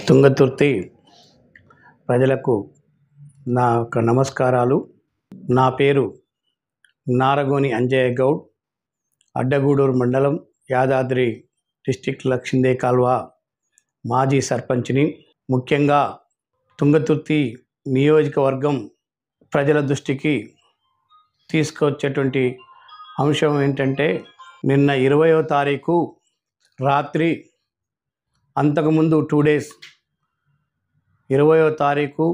తుంగతుర్తి ప్రజలకు నా యొక్క నమస్కారాలు. నా పేరు నారగోని అంజయ్య గౌడ్, అడ్డగూడూరు మండలం, యాదాద్రి డిస్టిక్, లక్షిందే కాల్వ మాజీ సర్పంచ్ని. ముఖ్యంగా తుంగతుర్తి నియోజకవర్గం ప్రజల దృష్టికి తీసుకొచ్చేటువంటి అంశం ఏంటంటే, నిన్న 20వ తారీఖు రాత్రి, అంతకుముందు 2 days 20వ తారీఖు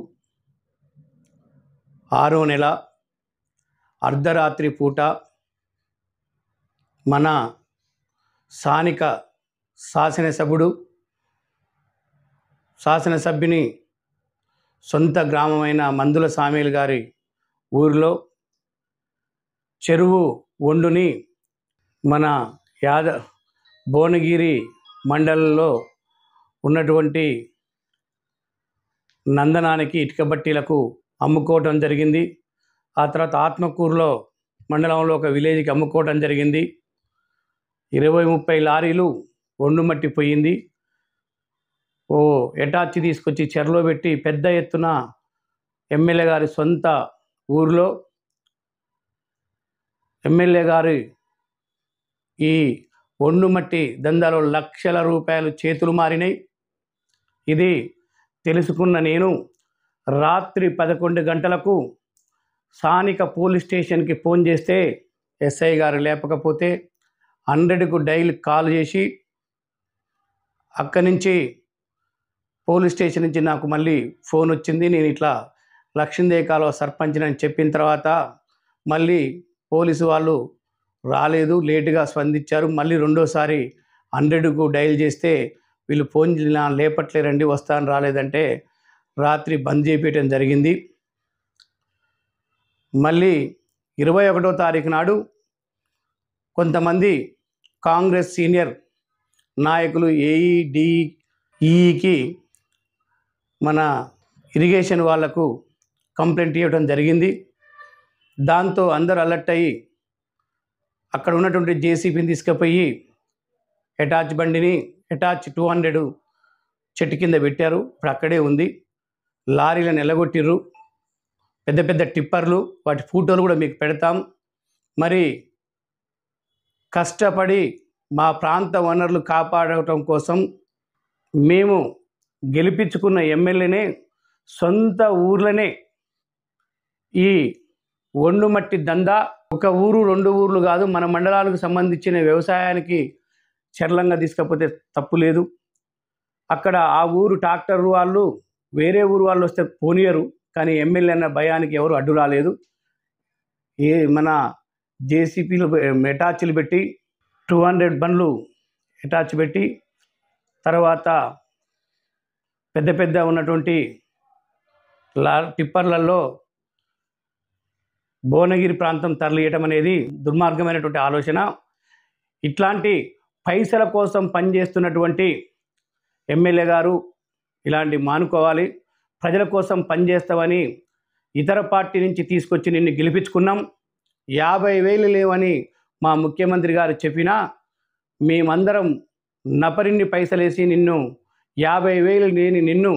6వ నెల అర్ధరాత్రి పూట మన స్థానిక శాసనసభ్యుని సొంత గ్రామమైన మందుల సామేల్ గారి ఊరిలో చెరువు ఒండుని మన భువనగిరి మండలంలో ఉన్నటువంటి నందనానికి ఇటుక బట్టీలకు అమ్ముకోవటం జరిగింది. ఆ తర్వాత ఆత్మకూరులో మండలంలో ఒక విలేజ్కి అమ్ముకోవటం జరిగింది. 20-30 లారీలు ఒండు మట్టి పోయింది. ఎటాచి తీసుకొచ్చి చెరలో పెట్టి పెద్ద ఎత్తున ఎమ్మెల్యే గారి సొంత ఊరిలో ఎమ్మెల్యే గారి ఈ ఒండు మట్టి దందాలో లక్షల రూపాయలు చేతులు మారినాయి. ఇది తెలుసుకున్న నేను రాత్రి 11 గంటలకు స్థానిక పోలీస్ స్టేషన్కి ఫోన్ చేస్తే ఎస్ఐ గారు లేపకపోతే 100కు డైల్ కాల్ చేసి, అక్కడి నుంచి పోలీస్ స్టేషన్ నుంచి నాకు మళ్ళీ ఫోన్ వచ్చింది. నేను ఇట్లా లక్షిందే కాలువ సర్పంచ్ని అని చెప్పిన తర్వాత మళ్ళీ పోలీసు వాళ్ళు రాలేదు, లేటుగా స్పందించారు. మళ్ళీ రెండోసారి 100కు డైల్ చేస్తే వీళ్ళు ఫోన్ లేపట్లేరండి, వస్తాను రాలేదంటే రాత్రి బంద్ చేయించడం జరిగింది. మళ్ళీ 21వ తారీఖు నాడు కొంతమంది కాంగ్రెస్ సీనియర్ నాయకులు ఏఈడిఈకి మన ఇరిగేషన్ వాళ్లకు కంప్లైంట్ ఇవ్వడం జరిగింది. దాంతో అందరూ అలర్ట్ అయ్యి అక్కడ ఉన్నటువంటి జేసీబీని తీసుకుపోయి అటాచ్ బండిని 200 చెట్టు కింద పెట్టారు. ఇప్పుడు అక్కడే ఉంది. లారీలను ఎల్లగొట్టిర్రు, పెద్ద పెద్ద టిప్పర్లు, వాటి ఫోటోలు కూడా మీకు పెడతాం. మరి కష్టపడి మా ప్రాంత వనరులు కాపాడటం కోసం మేము గెలిపించుకున్న ఎమ్మెల్యేనే సొంత ఊర్లనే ఈ ఒండు మట్టి దందా, ఒక ఊరు 2 ఊర్లు కాదు, మన మండలాలకు సంబంధించిన వ్యవసాయానికి చర్లంగా తీసుకపోతే తప్పు లేదు. అక్కడ ఆ ఊరు ట్రాక్టర్ వాళ్ళు వేరే ఊరు వాళ్ళు వస్తే పోనీయరు, కానీ ఎమ్మెల్యే అన్న భయానికి ఎవరు అడ్డు రాలేదు. మన జేసీపీలు అటాచ్లు పెట్టి 200 బండ్లు అటాచ్ పెట్టి, తర్వాత పెద్ద పెద్ద ఉన్నటువంటి టిప్పర్లలో భువనగిరి ప్రాంతం తరలియటం అనేది దుర్మార్గమైనటువంటి ఆలోచన. ఇట్లాంటి పైసల కోసం పనిచేస్తున్నటువంటి ఎమ్మెల్యే గారు ఇలాంటి మానుకోవాలి. ప్రజల కోసం పనిచేస్తామని ఇతర పార్టీ నుంచి తీసుకొచ్చి నిన్ను గెలిపించుకున్నాం. 50,000 లేవని మా ముఖ్యమంత్రి గారు చెప్పినా మేమందరం నపరిన్ని పైసలేసి నిన్ను 50,000 లేని నిన్ను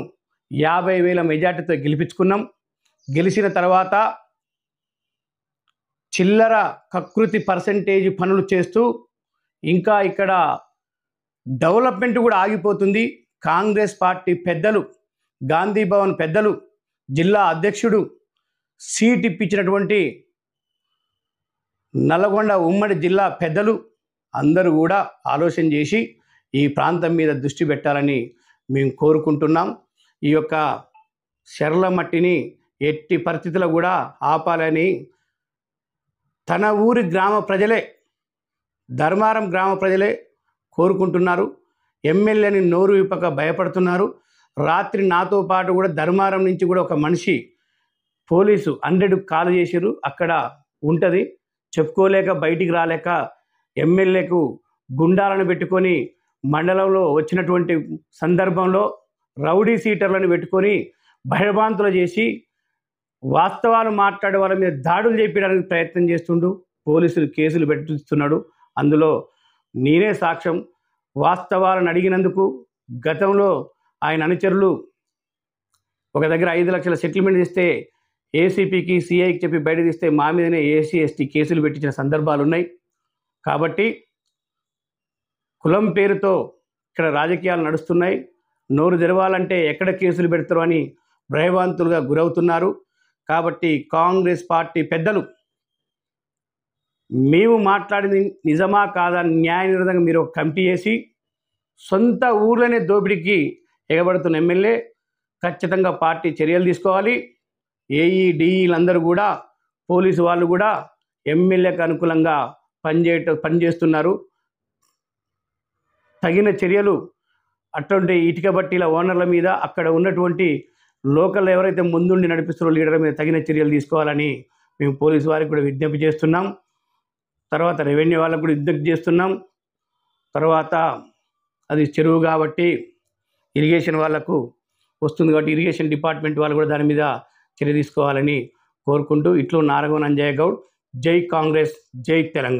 50,000 మెజార్టీతో గెలిపించుకున్నాం. గెలిచిన తర్వాత చిల్లర కకృతి పర్సంటేజ్ పనులు చేస్తూ ఇంకా ఇక్కడ డెవలప్మెంట్ కూడా ఆగిపోతుంది. కాంగ్రెస్ పార్టీ పెద్దలు, గాంధీ భవన్ పెద్దలు, జిల్లా అధ్యక్షుడు, సీట్ ఇప్పించినటువంటి నల్గొండ ఉమ్మడి జిల్లా పెద్దలు అందరూ కూడా ఆలోచన చేసి ఈ ప్రాంతం మీద దృష్టి పెట్టాలని మేము కోరుకుంటున్నాం. ఈ యొక్క చెర్ల మట్టిని ఎట్టి పరిస్థితుల్లో కూడా ఆపాలని తన ఊరి గ్రామ ప్రజలే, ధర్మారం గ్రామ ప్రజలే కోరుకుంటున్నారు. ఎమ్మెల్యేని నోరు విప్పక భయపడుతున్నారు. రాత్రి నాతో పాటు కూడా ధర్మారం నుంచి కూడా ఒక మనిషి పోలీసు 100కు కాల్ చేసిరు. అక్కడ ఉంటుంది, చెప్పుకోలేక బయటికి రాలేక ఎమ్మెల్యేకు గుండాలను పెట్టుకొని మండలంలో వచ్చినటువంటి సందర్భంలో రౌడీ సీటర్లను పెట్టుకొని భయభ్రాంతులు చేసి వాస్తవాలు మాట్లాడే వాళ్ళ మీద దాడులు చేయడానికి ప్రయత్నం చేస్తుండు. పోలీసులు కేసులు పెట్టిస్తున్నాడు. అందులో నేనే సాక్ష్యం. వాస్తవాలను అడిగినందుకు గతంలో ఆయన అనుచరులు ఒక దగ్గర 5 లక్షల సెటిల్మెంట్ ఇస్తే ఏసీపీకి సిఐకి చెప్పి బయట తీస్తే మా మీదనే ఏసీ ఎస్టీ కేసులు పెట్టించిన సందర్భాలు ఉన్నాయి. కాబట్టి కులం పేరుతో ఇక్కడ రాజకీయాలు నడుస్తున్నాయి. నోరు తెరవాలంటే ఎక్కడ కేసులు పెడతారో అని భయభ్రాంతులుగా గురవుతున్నారు. కాబట్టి కాంగ్రెస్ పార్టీ పెద్దలు మేము మాట్లాడింది నిజమా కాదా న్యాయ నిర్ధారణగా మీరు ఒక కమిటీ చేసి సొంత ఊర్లోనే దోపిడీకి ఎగబడుతున్న ఎమ్మెల్యే ఖచ్చితంగా పార్టీ చర్యలు తీసుకోవాలి. ఏఈ-డిఈలందరూ కూడా పోలీసు వాళ్ళు కూడా ఎమ్మెల్యేకి అనుకూలంగా పనిచేస్తున్నారు. తగిన చర్యలు అటువంటి ఇటుక బట్టీల ఓనర్ల మీద, అక్కడ ఉన్నటువంటి లోకల్ ఎవరైతే ముందుండి నడిపిస్తారో లీడర్ల మీద తగిన చర్యలు తీసుకోవాలని మేము పోలీసు వారికి కూడా విజ్ఞప్తి చేస్తున్నాం. తర్వాత రెవెన్యూ వాళ్ళకు కూడా విజ్ఞప్తి చేస్తున్నాం. తర్వాత అది చెరువు కాబట్టి ఇరిగేషన్ వాళ్ళకు వస్తుంది కాబట్టి ఇరిగేషన్ డిపార్ట్మెంట్ వాళ్ళు కూడా దాని మీద చర్య తీసుకోవాలని కోరుకుంటూ ఇట్లు నారగోన్ అంజయ్య గౌడ్. జై కాంగ్రెస్, జై తెలంగాణ.